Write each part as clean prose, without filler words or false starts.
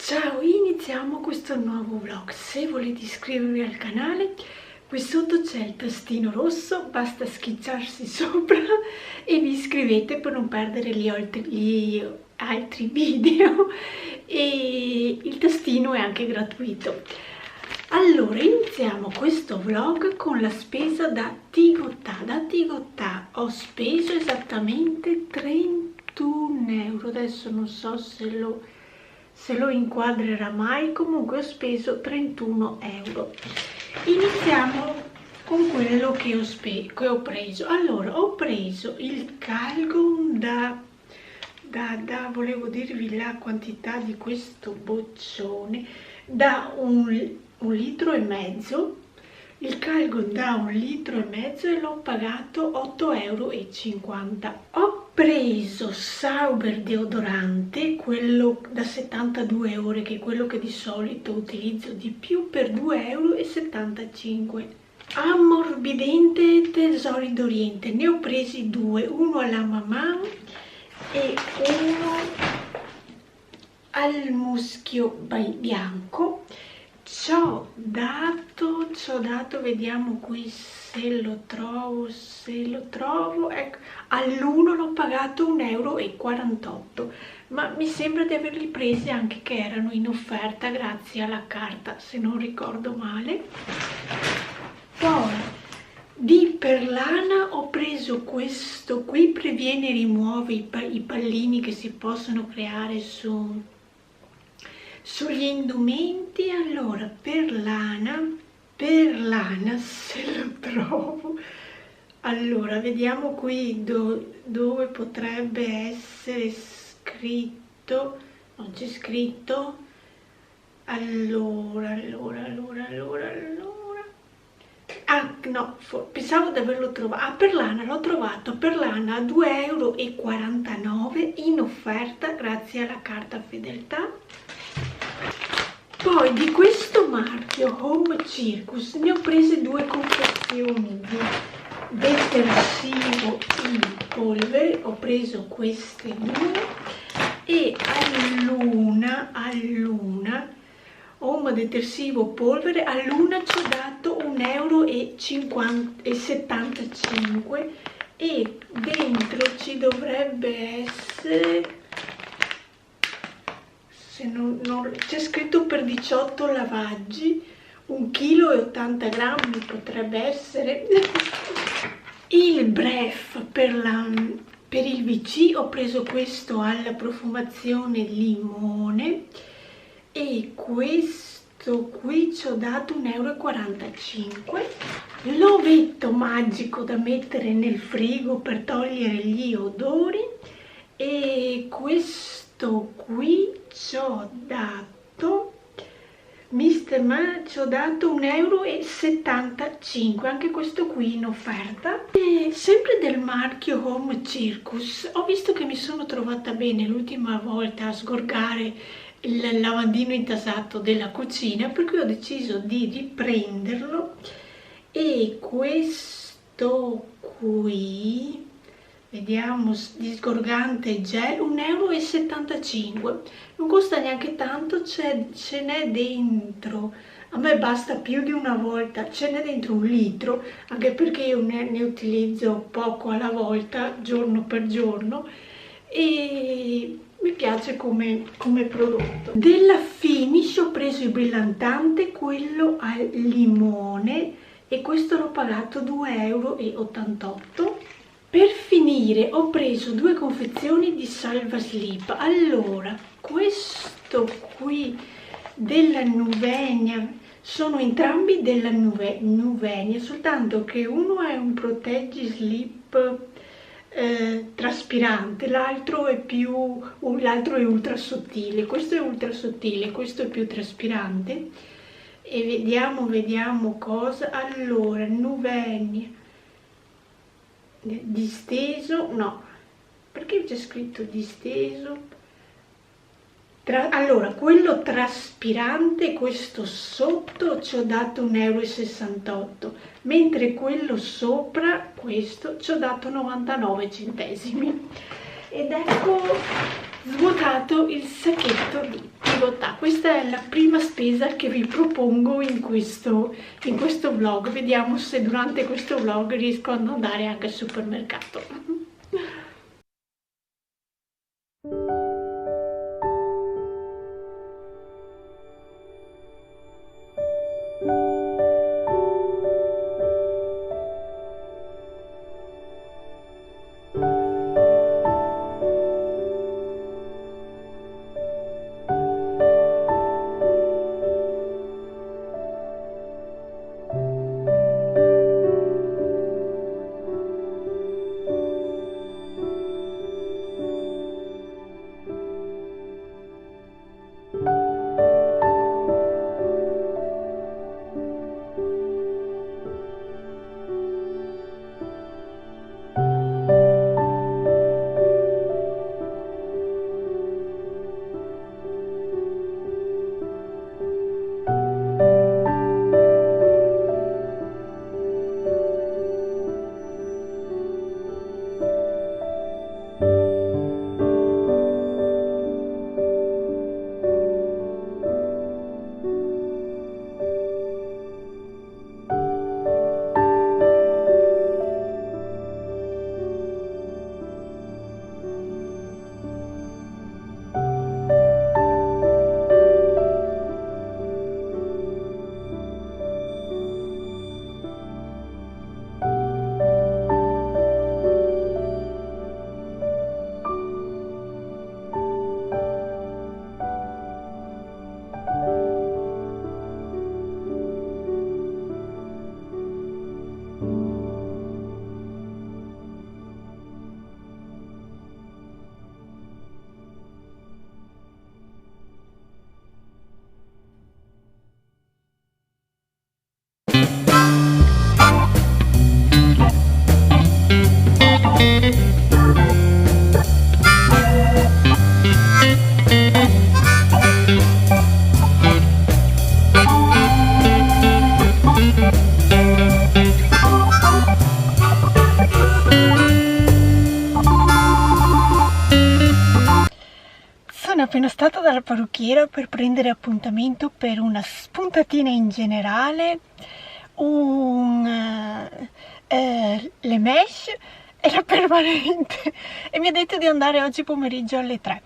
Ciao, iniziamo questo nuovo vlog. Se volete iscrivervi al canale, qui sotto c'è il tastino rosso, basta schiacciarsi sopra e vi iscrivete per non perdere gli altri video, e il tastino è anche gratuito. Allora, iniziamo questo vlog con la spesa da Tigotà. Da Tigotà ho speso esattamente 31 euro, adesso non so se lo inquadrerà mai, comunque ho speso 31 euro. Iniziamo con quello che ho preso. Allora, ho preso il Calgon volevo dirvi la quantità di questo boccione, da un litro e mezzo. Il Calgon da 1,5 litri e l'ho pagato 8,50 euro. Ho preso Sauber deodorante, quello da 72 euro, che è quello che di solito utilizzo di più, per 2,75 euro. Ammorbidente Tesori d'Oriente, ne ho presi due, uno alla mamma e uno al muschio bianco. Ci ho dato, vediamo qui se lo trovo, ecco, all'uno l'ho pagato 1,48 euro, ma mi sembra di averli presi anche che erano in offerta grazie alla carta, se non ricordo male. Poi di Perlana ho preso questo qui, previene e rimuove i pallini che si possono creare sugli indumenti. Allora, Perlana se lo trovo. Allora, vediamo qui dove potrebbe essere scritto. Non c'è scritto. Allora. Ah, no, pensavo di averlo trovato. Ah, Perlana, l'ho trovato. Perlana a 2,49 euro in offerta grazie alla carta fedeltà. Poi di questo marchio Home Circus ne ho prese due confezioni di detersivo in polvere, ho preso queste due, e all'una Home detersivo polvere, all'una ci ho dato 1,75 euro e dentro ci dovrebbe essere, c'è scritto per 18 lavaggi, 1,80 kg potrebbe essere. Il Bref per il VC ho preso questo alla profumazione limone, e questo qui ci ho dato 1,45 euro. L'ovetto magico da mettere nel frigo per togliere gli odori, e questo qui ci ho dato Mr. Man, ci ho dato 1,75 euro, anche questo qui in offerta. E sempre del marchio Home Circus, ho visto che mi sono trovata bene l'ultima volta a sgorgare il lavandino intasato della cucina, per cui ho deciso di riprenderlo, e questo qui, vediamo, di sgorgante gel, 1,75 euro, non costa neanche tanto, ce n'è dentro, a me basta più di una volta, ce n'è dentro 1 litro, anche perché io ne utilizzo poco alla volta, giorno per giorno, e mi piace come prodotto. Della Finish ho preso il brillantante, quello al limone, e questo l'ho pagato 2,88 euro. Per finire ho preso due confezioni di Salva Slip. Allora, questo qui della Nuvenia, sono entrambi della Nuvenia, soltanto che uno è un proteggi slip traspirante, l'altro è ultra sottile. Questo è ultra sottile, questo è più traspirante, e vediamo cosa. Allora, Nuvenia disteso, no, perché c'è scritto disteso? Allora, quello traspirante, questo sotto, ci ho dato 1,68 euro, mentre quello sopra, questo, ci ho dato 99 centesimi. Ed ecco svuotato il sacchetto di difficoltà. Questa è la prima spesa che vi propongo in questo vlog. Vediamo se durante questo vlog riesco ad andare anche al supermercato. Sono appena stata dalla parrucchiera per prendere appuntamento per una spuntatina in generale, le mesh e la permanente, e mi ha detto di andare oggi pomeriggio alle 3,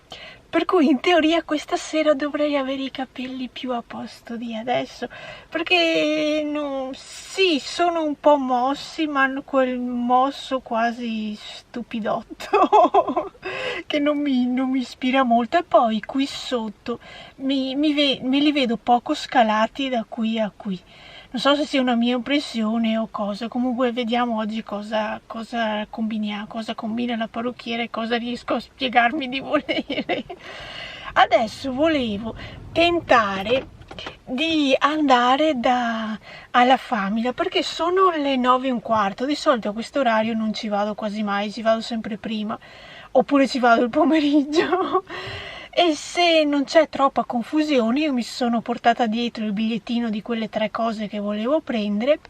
per cui in teoria questa sera dovrei avere i capelli più a posto di adesso, perché sì, sono un po' mossi, ma hanno quel mosso quasi stupidotto che non mi ispira molto, e poi qui sotto me li vedo poco scalati da qui a qui. Non so se sia una mia impressione o cosa, comunque vediamo oggi cosa combina la parrucchiera e cosa riesco a spiegarmi di volere. Adesso volevo tentare di andare alla Famila, perché sono le 9:15, di solito a questo orario non ci vado quasi mai, ci vado sempre prima, oppure ci vado il pomeriggio. E se non c'è troppa confusione, io mi sono portata dietro il bigliettino di quelle 3 cose che volevo prendere,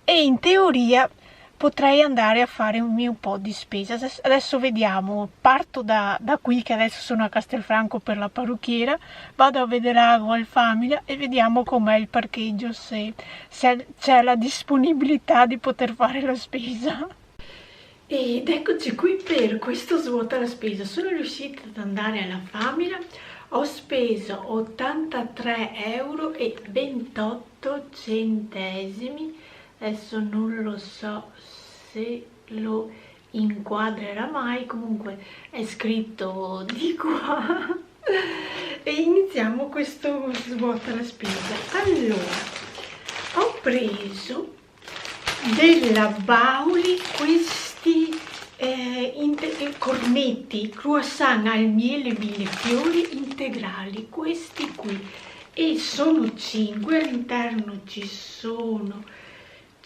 e in teoria potrei andare a fare un po' di spesa. Adesso vediamo, parto da qui, che adesso sono a Castelfranco per la parrucchiera, vado a Vedelago al Famila e vediamo com'è il parcheggio, se c'è la disponibilità di poter fare la spesa. Ed eccoci qui per questo svuota la spesa. Sono riuscita ad andare alla Famila, ho speso 83,28 €. Adesso non lo so se lo inquadrerà mai, comunque è scritto di qua. E iniziamo questo svuota la spesa. Allora, ho preso della Bauli questi cornetti croissant al miele millefiori integrali, questi qui, e sono 5, all'interno ci sono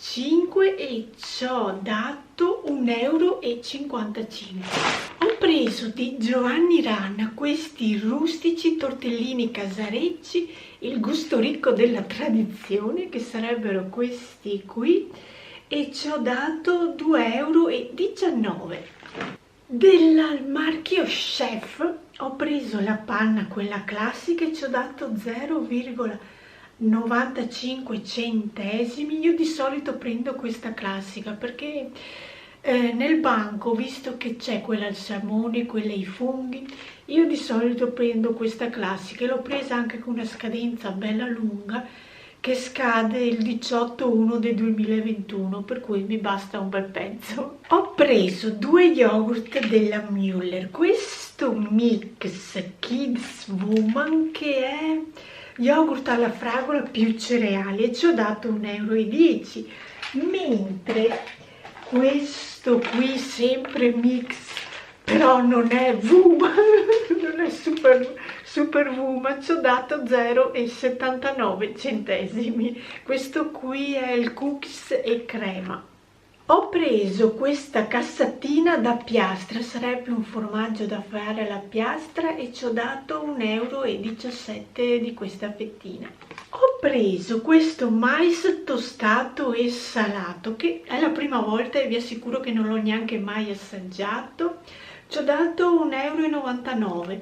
5 e ci ho dato 1,55 €. Ho preso di Giovanni Rana questi rustici tortellini casarecci, il gusto ricco della tradizione, che sarebbero questi qui, e ci ho dato 2,19 €. Del marchio Chef Ho preso la panna, quella classica, e ci ho dato 0,95 centesimi. Io di solito prendo questa classica perché nel banco, visto che c'è quella al salmone, quella ai funghi, io di solito prendo questa classica, e l'ho presa anche con una scadenza bella lunga che scade il 18/1 del 2021, per cui mi basta un bel pezzo. Ho preso 2 yogurt della Müller, questo mix Kids Woman, che è yogurt alla fragola più cereali, e ci ho dato 1,10 euro, mentre questo qui, sempre mix, però non è Woman, non è super Woman, ci ho dato 0,79 centesimi. Questo qui è il cookies e crema. Ho preso questa cassatina da piastra, sarebbe un formaggio da fare alla piastra, e ci ho dato 1,17 euro di questa fettina. Ho preso questo mais tostato e salato, che è la prima volta e vi assicuro che non l'ho neanche mai assaggiato. Ci ho dato 1,99 euro,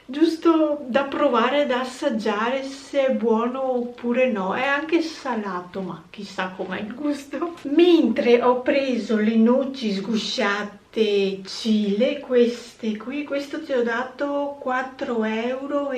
giusto da provare, da assaggiare se è buono oppure no. È anche salato, ma chissà com'è il gusto. Mentre ho preso le noci sgusciate Chile, queste qui, questo ci ho dato 4,89 euro.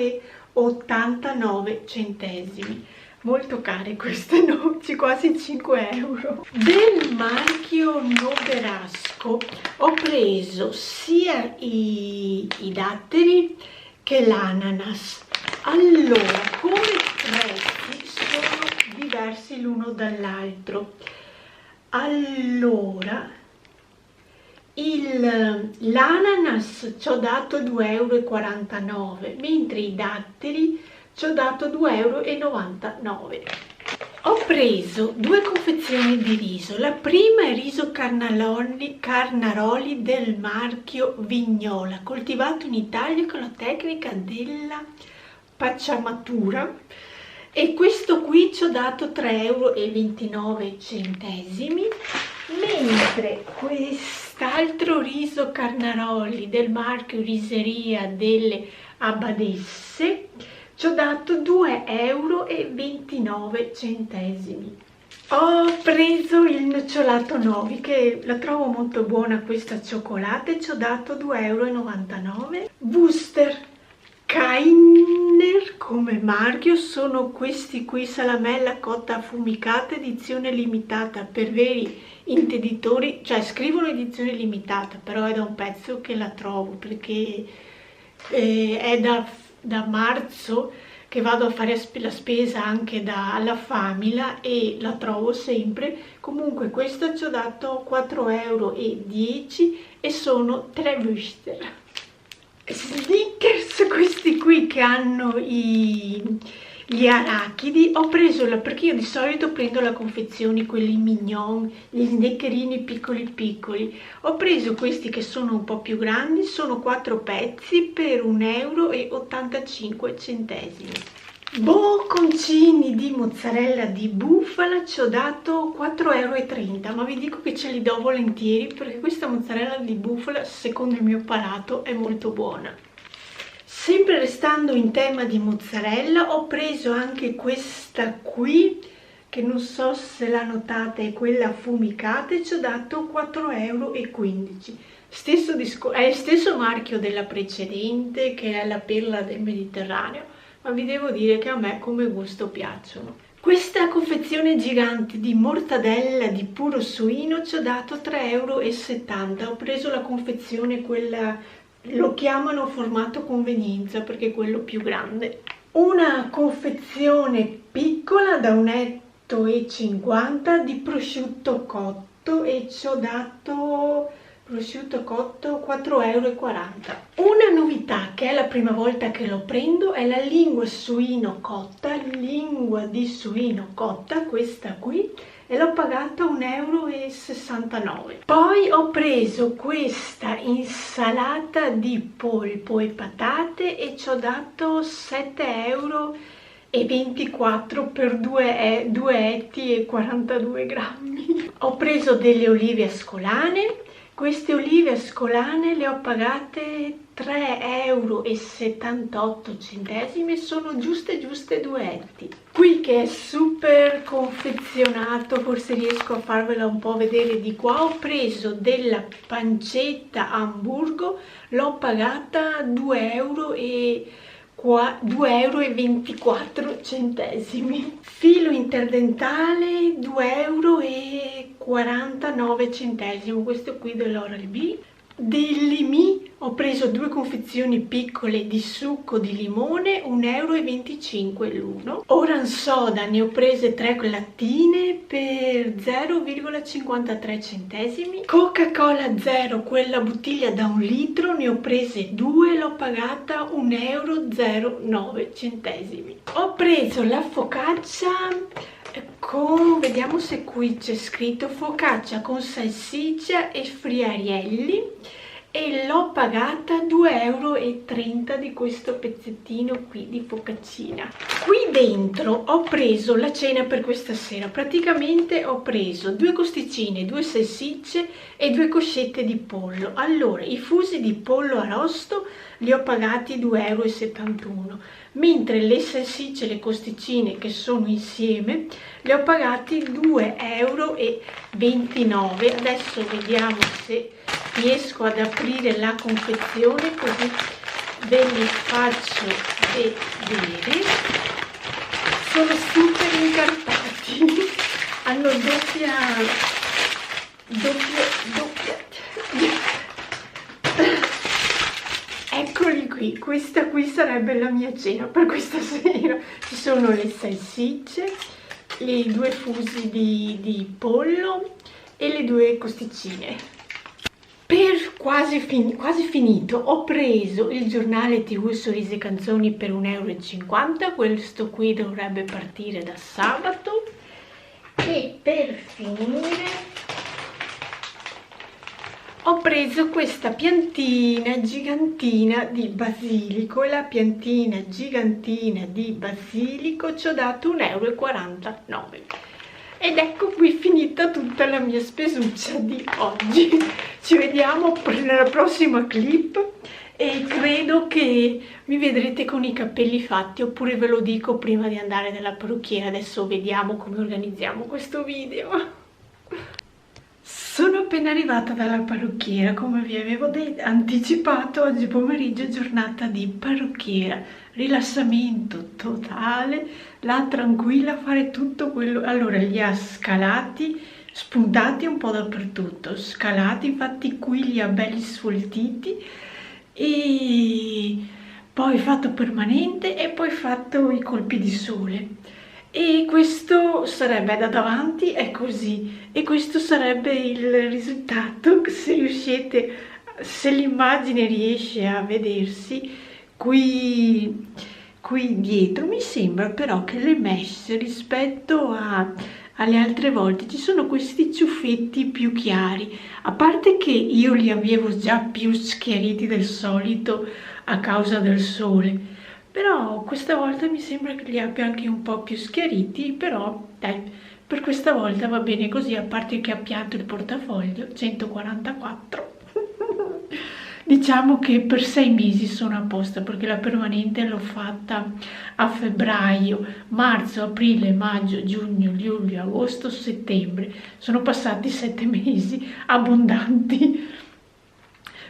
Molto care queste noci, quasi 5 euro. Del marchio Noberasco ho preso sia i datteri che l'ananas. Allora, come prezzi sono diversi l'uno dall'altro. Allora, l'ananas ci ho dato 2,49 euro, mentre i datteri ci ho dato 2,99 euro. Ho preso 2 confezioni di riso. La prima è riso Carnaroli del marchio Vignola, coltivato in Italia con la tecnica della pacciamatura, e questo qui ci ho dato 3,29 euro, mentre quest'altro riso Carnaroli del marchio Riseria delle Abbadesse ci ho dato 2,29 euro. Ho preso il nocciolato Novi, che la trovo molto buona questa cioccolata, e ci ho dato 2,99 euro. Wooster Keiner come marchio sono questi qui, salamella cotta affumicata, edizione limitata per veri intenditori, cioè scrivono edizione limitata, però è da un pezzo che la trovo, perché è da marzo che vado a fare la spesa anche alla Famila e la trovo sempre. Comunque questo ci ho dato 4,10 euro e sono 3 Wooster. Snickers, questi qui che hanno gli arachidi, ho preso perché io di solito prendo la confezione, quelli mignon, gli sneccherini piccoli piccoli. Ho preso questi che sono un po' più grandi, sono 4 pezzi per 1,85 euro. Bocconcini di mozzarella di bufala ci ho dato 4,30 euro, ma vi dico che ce li do volentieri perché questa mozzarella di bufala, secondo il mio palato, è molto buona. Sempre restando in tema di mozzarella, ho preso anche questa qui, che non so se la notate, è quella affumicata, e ci ho dato 4,15 euro. È il stesso marchio della precedente, che è la perla del Mediterraneo, ma vi devo dire che a me come gusto piacciono. Questa confezione gigante di mortadella di puro suino ci ho dato 3,70 euro. Ho preso la confezione, quella, lo chiamano formato convenienza perché è quello più grande. Una confezione piccola da 1,50 euro di prosciutto cotto, e ci ho dato prosciutto cotto 4,40 euro. Una novità, che è la prima volta che lo prendo, è la lingua di suino cotta, questa qui, e l'ho pagata 1,69 euro. Poi ho preso questa insalata di polpo e patate e ci ho dato 7,24 euro per 2 etti e 42 grammi. Ho preso delle olive ascolane Queste olive ascolane le ho pagate 3,78 euro, sono giuste 2 etti. Qui che è super confezionato, forse riesco a farvela un po' vedere di qua, ho preso della pancetta Hamburgo, l'ho pagata 2,24 euro. Filo interdentale 2,49 euro, questo qui dell'Oral-B. Dell'Imi ho preso 2 confezioni piccole di succo di limone, 1,25 euro l'uno. Oran Soda ne ho prese 3 lattine per 0,53 centesimi. Coca-Cola Zero, quella bottiglia da 1 litro, ne ho prese 2, l'ho pagata 1,09 euro. Ho preso la focaccia con, vediamo se qui c'è scritto, focaccia con salsiccia e friarielli, e l'ho pagata 2,30 euro di questo pezzettino qui di focaccina. Qui dentro ho preso la cena per questa sera, praticamente ho preso 2 costicine, 2 salsicce e 2 coscette di pollo. Allora, i fusi di pollo arrosto li ho pagati 2,71 euro, mentre le salsicce e le costicine che sono insieme li ho pagati 2,29 euro. Adesso vediamo se riesco ad aprire la confezione così ve li faccio vedere. Sono super incartati, hanno doppia. Eccoli qui, questa qui sarebbe la mia cena per questa sera. Ci sono le salsicce, i 2 fusi di pollo e le 2 costicine. Per quasi finito ho preso il giornale TV Sorrisi e Canzoni per 1,50 euro, questo qui dovrebbe partire da sabato. E per finire ho preso questa piantina gigantina di basilico, e la piantina gigantina di basilico ci ho dato 1,49 euro. Ed ecco qui finita tutta la mia spesuccia di oggi. Ci vediamo nella prossima clip e credo che mi vedrete con i capelli fatti, oppure ve lo dico prima di andare dalla parrucchiera. Adesso vediamo come organizziamo questo video. Sono appena arrivata dalla parrucchiera, come vi avevo anticipato. Oggi pomeriggio è giornata di parrucchiera, rilassamento totale, là tranquilla a fare tutto quello. Allora li ha scalati, spuntati un po' dappertutto, scalati, infatti qui li ha belli sfoltiti, e poi fatto permanente e poi fatto i colpi di sole. E questo sarebbe da davanti, è così, e questo sarebbe il risultato. Se riuscite, se l'immagine riesce a vedersi, qui dietro mi sembra però che le mesh rispetto alle altre volte ci sono questi ciuffetti più chiari, a parte che io li avevo già più schiariti del solito a causa del sole. Però questa volta mi sembra che li abbia anche un po' più schiariti, però dai, per questa volta va bene così, a parte che ha pianto il portafoglio, 144. Diciamo che per 6 mesi sono a posto, perché la permanente l'ho fatta a febbraio, marzo, aprile, maggio, giugno, luglio, agosto, settembre. Sono passati 7 mesi abbondanti.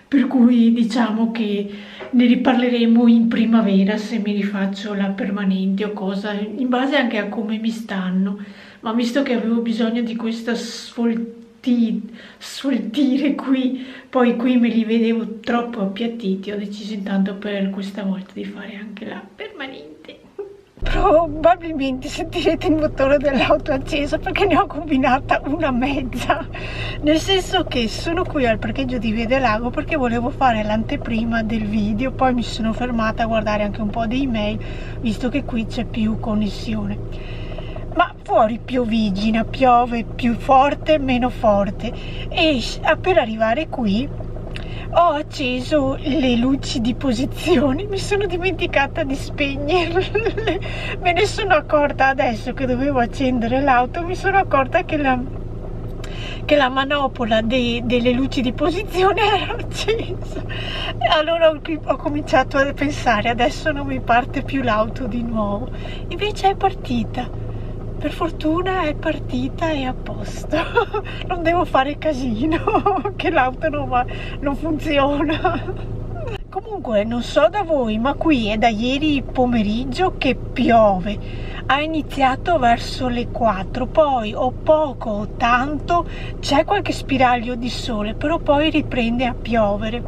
Per cui diciamo che ne riparleremo in primavera se mi rifaccio la permanente o cosa, in base anche a come mi stanno. Ma visto che avevo bisogno di questa sfoltire qui, poi qui me li vedevo troppo appiattiti, ho deciso intanto per questa volta di fare anche la permanente. Probabilmente sentirete il motore dell'auto acceso perché ne ho combinata una mezza, nel senso che sono qui al parcheggio di Via del Lago perché volevo fare l'anteprima del video, poi mi sono fermata a guardare anche un po' di email visto che qui c'è più connessione. Ma fuori piovigina, piove più forte, meno forte, e per arrivare qui ho acceso le luci di posizione, mi sono dimenticata di spegnerle. Me ne sono accorta adesso che dovevo accendere l'auto, mi sono accorta che che la manopola delle luci di posizione era accesa. E allora ho cominciato a pensare, adesso non mi parte più l'auto di nuovo. Invece è partita. Per fortuna è partita e a posto. Non devo fare casino, che l'auto non funziona. Comunque non so da voi, ma qui è da ieri pomeriggio che piove. Ha iniziato verso le 4, poi o poco o tanto c'è qualche spiraglio di sole, però poi riprende a piovere.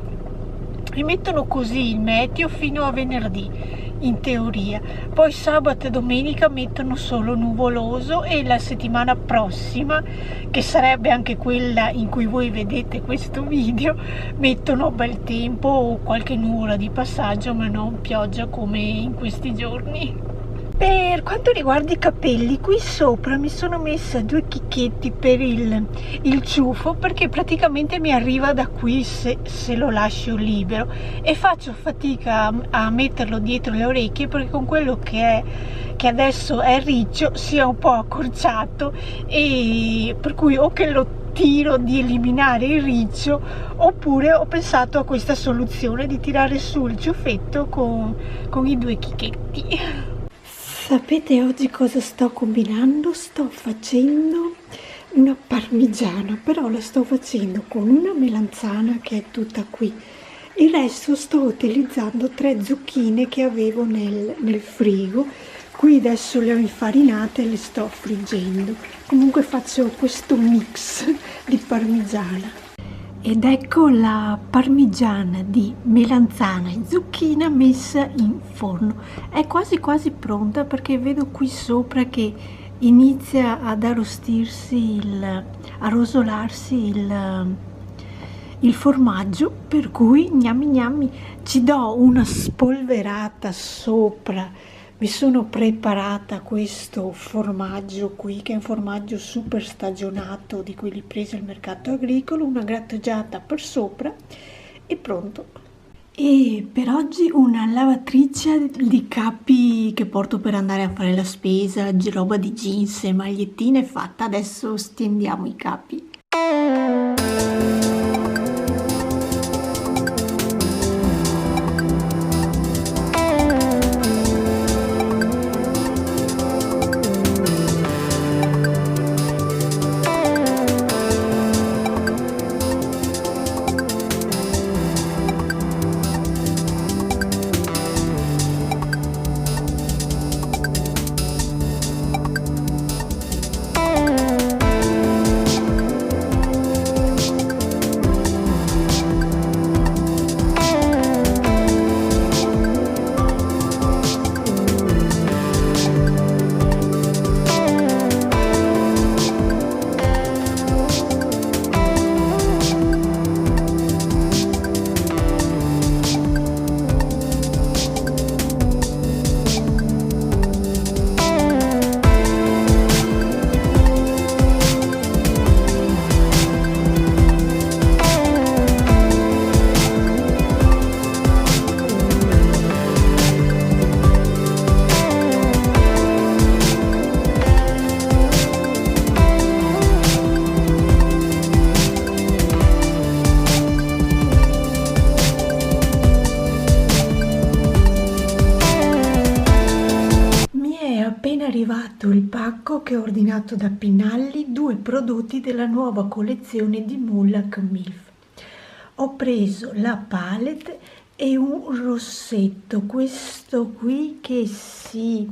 E mettono così il meteo fino a venerdì, in teoria. Poi sabato e domenica mettono solo nuvoloso, e la settimana prossima, che sarebbe anche quella in cui voi vedete questo video, mettono bel tempo o qualche nuvola di passaggio, ma non pioggia come in questi giorni. Per quanto riguarda i capelli, qui sopra mi sono messa 2 chicchetti per il ciuffo, perché praticamente mi arriva da qui se lo lascio libero, e faccio fatica a metterlo dietro le orecchie, perché con quello che adesso è riccio sia un po' accorciato, e per cui o che lo tiro di eliminare il riccio, oppure ho pensato a questa soluzione di tirare su il ciuffetto con i 2 chicchetti. Sapete oggi cosa sto combinando? Sto facendo una parmigiana, però la sto facendo con una melanzana che è tutta qui. Il resto sto utilizzando 3 zucchine che avevo nel frigo. Qui adesso le ho infarinate e le sto friggendo. Comunque faccio questo mix di parmigiana. Ed ecco la parmigiana di melanzana e zucchina messa in forno. È quasi quasi pronta, perché vedo qui sopra che inizia ad arrostirsi, a rosolarsi il formaggio, per cui gnammi gnammi, ci do una spolverata sopra. Mi sono preparata questo formaggio qui, che è un formaggio super stagionato, di quelli presi al mercato agricolo, una grattugiata per sopra e pronto. E per oggi una lavatrice di capi che porto per andare a fare la spesa, roba di jeans e magliettine fatta. Adesso stendiamo i capi. Arrivato il pacco che ho ordinato da Pinalli, 2 prodotti della nuova collezione di Mullac Milf. Ho preso la palette e un rossetto, questo qui che si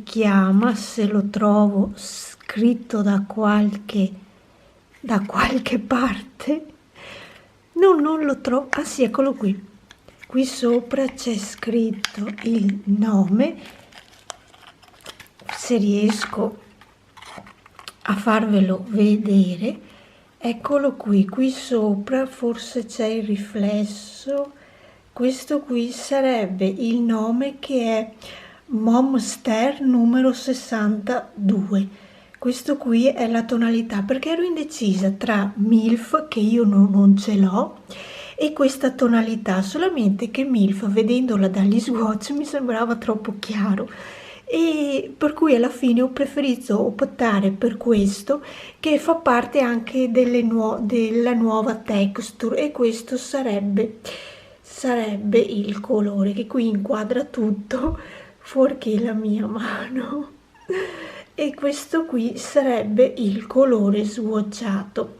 chiama, se lo trovo scritto da qualche parte, non lo trovo, ah sì, eccolo qui sopra c'è scritto il nome. Se riesco a farvelo vedere, eccolo qui sopra, forse c'è il riflesso. Questo qui sarebbe il nome, che è Momster numero 62. Questo qui è la tonalità, perché ero indecisa tra MILF, che io non ce l'ho, e questa tonalità, solamente che MILF, vedendola dagli swatch, mi sembrava troppo chiaro. e per cui alla fine ho preferito optare per questo, che fa parte anche della nuova texture, e questo sarebbe il colore che qui inquadra tutto fuorché la mia mano, e questo qui sarebbe il colore swatchato.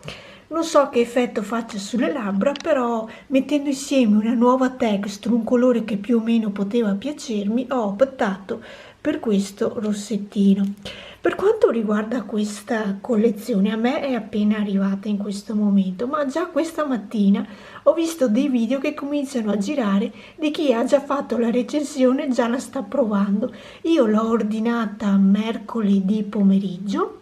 Non so che effetto faccia sulle labbra, però mettendo insieme una nuova texture, un colore che più o meno poteva piacermi, ho optato per questo rossettino. Per quanto riguarda questa collezione, a me è appena arrivata in questo momento, ma già questa mattina ho visto dei video che cominciano a girare di chi ha già fatto la recensione e già la sta provando. Io l'ho ordinata mercoledì pomeriggio,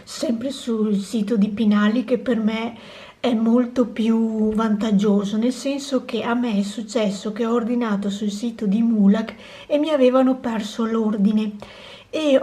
sempre sul sito di Pinalli, che per me è molto più vantaggioso, nel senso che a me è successo che ho ordinato sul sito di Mulac e mi avevano perso l'ordine e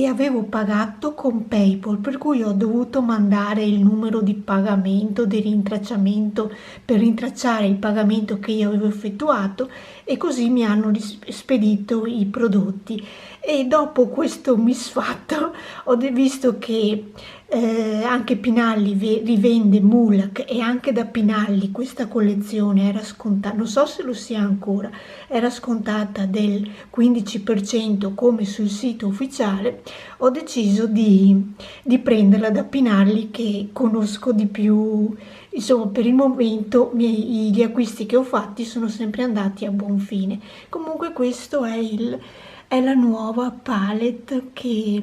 avevo pagato con PayPal, per cui ho dovuto mandare il numero di pagamento, di rintracciamento, per rintracciare il pagamento che io avevo effettuato, e così mi hanno spedito i prodotti. E dopo questo misfatto ho visto che anche Pinalli rivende Mulac, e anche da Pinalli questa collezione era scontata, non so se lo sia ancora, era scontata del 15% come sul sito ufficiale. Ho deciso di prenderla da Pinalli, che conosco di più. Insomma, per il momento gli acquisti che ho fatti sono sempre andati a buon fine. Comunque questo è la nuova palette che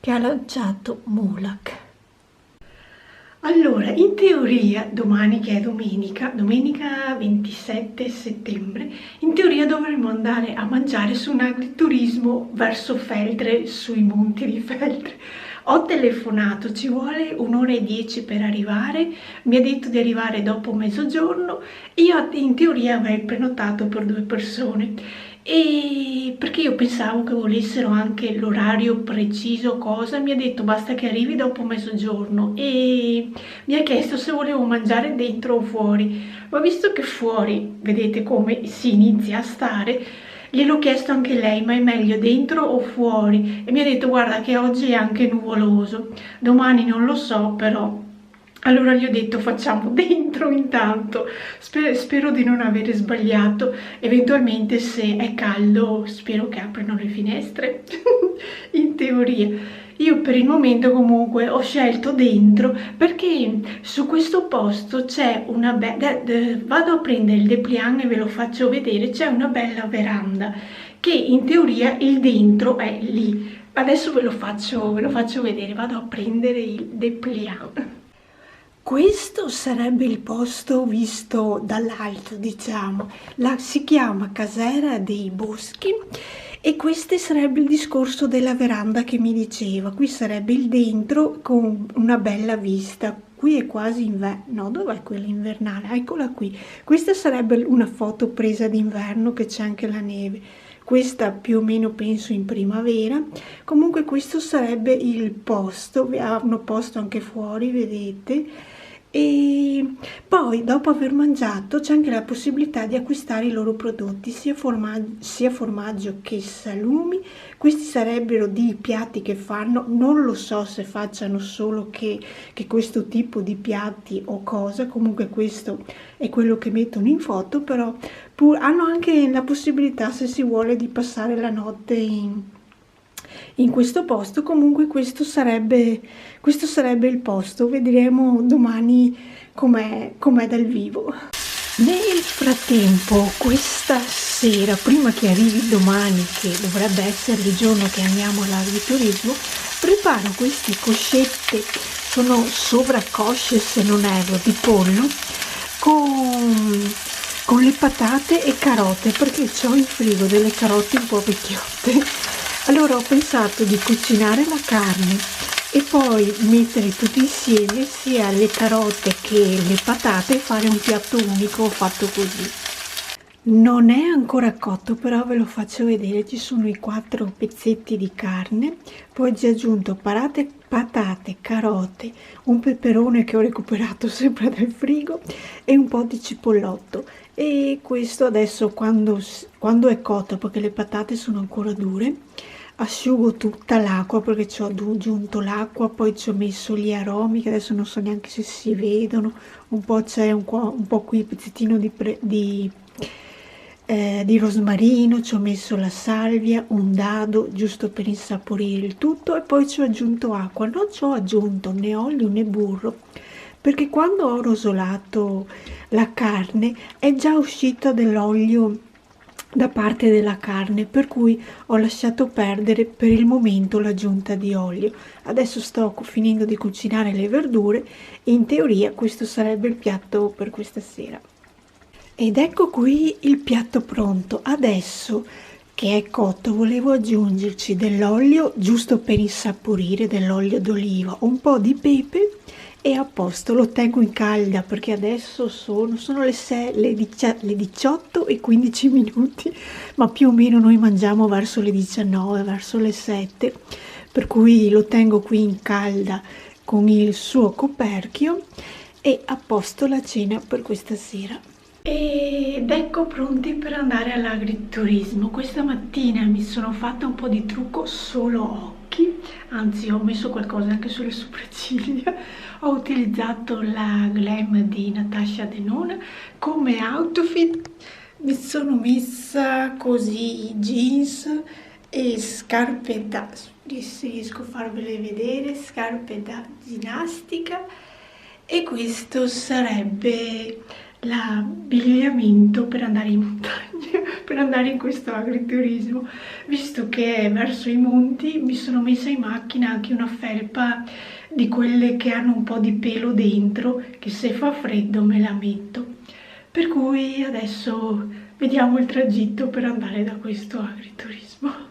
ha lanciato Mulac. Allora, in teoria domani, che è domenica 27 settembre, in teoria dovremmo andare a mangiare su un agriturismo verso Feltre, sui monti di Feltre. Ho telefonato, ci vuole 1 ora e 10 per arrivare, mi ha detto di arrivare dopo mezzogiorno. Io in teoria avrei prenotato per 2 persone, e perché io pensavo che volessero anche l'orario preciso, cosa, mi ha detto basta che arrivi dopo mezzogiorno, e mi ha chiesto se volevo mangiare dentro o fuori, ma visto che fuori vedete come si inizia a stare, gliel'ho chiesto anche lei, ma è meglio dentro o fuori, e mi ha detto guarda che oggi è anche nuvoloso, domani non lo so però. Allora gli ho detto facciamo dentro intanto, spero di non avere sbagliato, eventualmente se è caldo spero che aprano le finestre, in teoria. Io per il momento comunque ho scelto dentro perché su questo posto c'è una bella, vado a prendere il dépliant e ve lo faccio vedere, c'è una bella veranda che in teoria il dentro è lì. Adesso ve lo faccio vedere, vado a prendere il dépliant. Questo sarebbe il posto visto dall'alto, diciamo, si chiama Casera dei Boschi, e questo sarebbe il discorso della veranda che mi diceva. Qui sarebbe il dentro con una bella vista. Qui è quasi inverno, no, dov'è quella invernale? Eccola qui. Questa sarebbe una foto presa d'inverno, che c'è anche la neve. Questa più o meno penso in primavera. Comunque questo sarebbe il posto, hanno posto anche fuori, vedete. E poi dopo aver mangiato c'è anche la possibilità di acquistare i loro prodotti, sia formaggio che salumi. Questi sarebbero di piatti che fanno, non lo so se facciano solo che questo tipo di piatti o cosa, comunque questo è quello che mettono in foto, però hanno anche la possibilità, se si vuole, di passare la notte in questo posto. Comunque questo sarebbe il posto, vedremo domani com'è dal vivo. Nel frattempo, questa sera, prima che arrivi domani, che dovrebbe essere il giorno che andiamo all'agriturismo, preparo queste coscette, sono sovraccosce se non erro, di pollo con le patate e carote, perché ho in frigo delle carote un po' vecchiotte. Allora ho pensato di cucinare la carne e poi mettere tutti insieme, sia le carote che le patate, e fare un piatto unico. Ho fatto così. Non è ancora cotto, però ve lo faccio vedere. Ci sono i 4 pezzetti di carne, poi ci ho aggiunto patate, carote, un peperone che ho recuperato sempre dal frigo e un po' di cipollotto. E questo adesso quando è cotto, perché le patate sono ancora dure, asciugo tutta l'acqua, perché ci ho aggiunto l'acqua, poi ci ho messo gli aromi che adesso non so neanche se si vedono. Un po' c'è un po' qui pezzettino di rosmarino, ci ho messo la salvia, un dado giusto per insaporire il tutto, e poi ci ho aggiunto acqua. Non ci ho aggiunto né olio né burro, perché quando ho rosolato la carne è già uscito dell'olio da parte della carne, per cui ho lasciato perdere per il momento l'aggiunta di olio. Adesso sto finendo di cucinare le verdure e in teoria questo sarebbe il piatto per questa sera. Ed ecco qui il piatto pronto. Adesso che è cotto volevo aggiungerci dell'olio giusto per insaporire, dell'olio d'oliva, un po' di pepe e a posto. Lo tengo in calda perché adesso sono le 18 e 15 minuti, ma più o meno noi mangiamo verso le 19, verso le 7, per cui lo tengo qui in calda con il suo coperchio e a posto la cena per questa sera. Ed ecco pronti per andare all'agriturismo. Questa mattina mi sono fatta un po' di trucco solo occhi, anzi ho messo qualcosa anche sulle sopracciglia. Ho utilizzato la Glam di Natasha Denona come outfit. Mi sono messa così jeans e scarpe da, se riesco a farvele vedere, scarpe da ginnastica, e questo sarebbe l'abbigliamento per andare in montagna, per andare in questo agriturismo. Visto che è verso i monti, mi sono messa in macchina anche una felpa di quelle che hanno un po' di pelo dentro, che se fa freddo me la metto. Per cui adesso vediamo il tragitto per andare da questo agriturismo.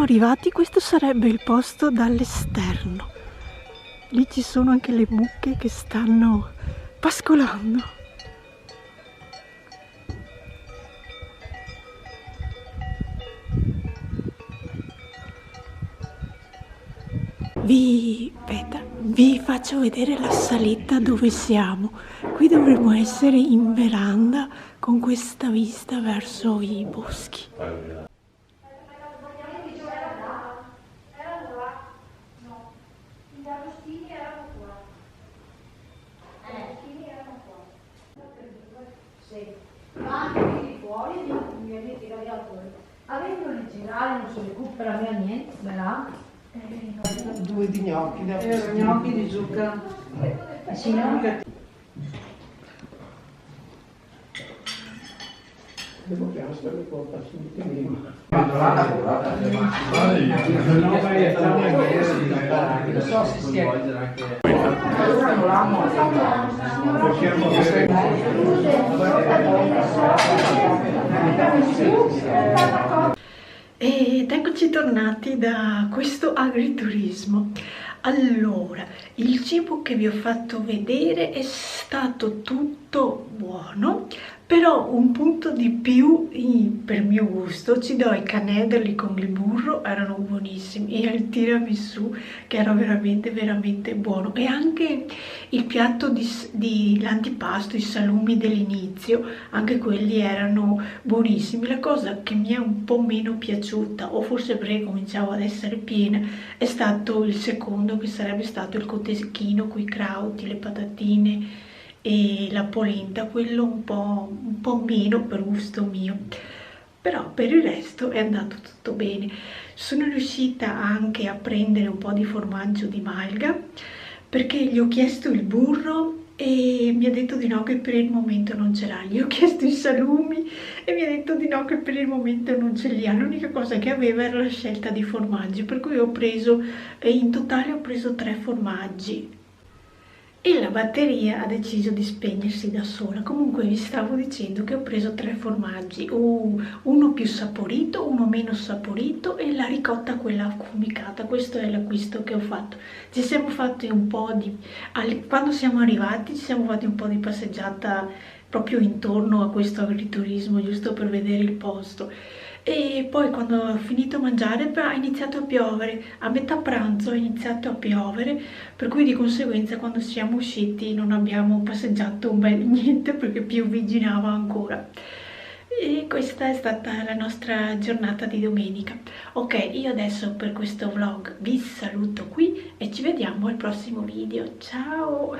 Arrivati, questo sarebbe il posto dall'esterno. Lì ci sono anche le mucche che stanno pascolando. Vi faccio vedere la saletta dove siamo. Qui dovremmo essere in veranda con questa vista verso i boschi. Ma anche qui fuori mi avete radiato. Avendoli girare non si recupera mai niente, verrà? 2 di gnocchi, gnocchi di zucca. Sì, no? Devo piangere con Non so se si è. Ed eccoci tornati da questo agriturismo. Allora, il cibo che vi ho fatto vedere è stato tutto buono, Però un punto di più per mio gusto ci do i canederli con il burro, erano buonissimi, e il tiramisù che era veramente veramente buono, e anche il piatto di l'antipasto, i salumi dell'inizio, anche quelli erano buonissimi. La cosa che mi è un po' meno piaciuta, o forse perché cominciavo ad essere piena, è stato il secondo, che sarebbe stato il cotechino con i crauti, le patatine e la polenta, quello un po' meno per gusto mio, però per il resto è andato tutto bene. Sono riuscita anche a prendere un po' di formaggio di malga, perché gli ho chiesto il burro e mi ha detto di no, che per il momento non ce l'ha. Gli ho chiesto i salumi e mi ha detto di no, che per il momento non ce li ha. L'unica cosa che aveva era la scelta di formaggi, per cui ho preso, in totale ho preso 3 formaggi. E la batteria ha deciso di spegnersi da sola. Comunque vi stavo dicendo che ho preso 3 formaggi, uno più saporito, uno meno saporito e la ricotta quella affumicata. Questo è l'acquisto che ho fatto. Ci siamo fatti un po' quando siamo arrivati ci siamo fatti un po' di passeggiata proprio intorno a questo agriturismo, giusto per vedere il posto. E poi quando ho finito di mangiare ha iniziato a piovere, a metà pranzo è iniziato a piovere, per cui di conseguenza quando siamo usciti non abbiamo passeggiato un bel niente, perché piovigginava ancora. E questa è stata la nostra giornata di domenica. Ok, io adesso per questo vlog vi saluto qui e ci vediamo al prossimo video. Ciao!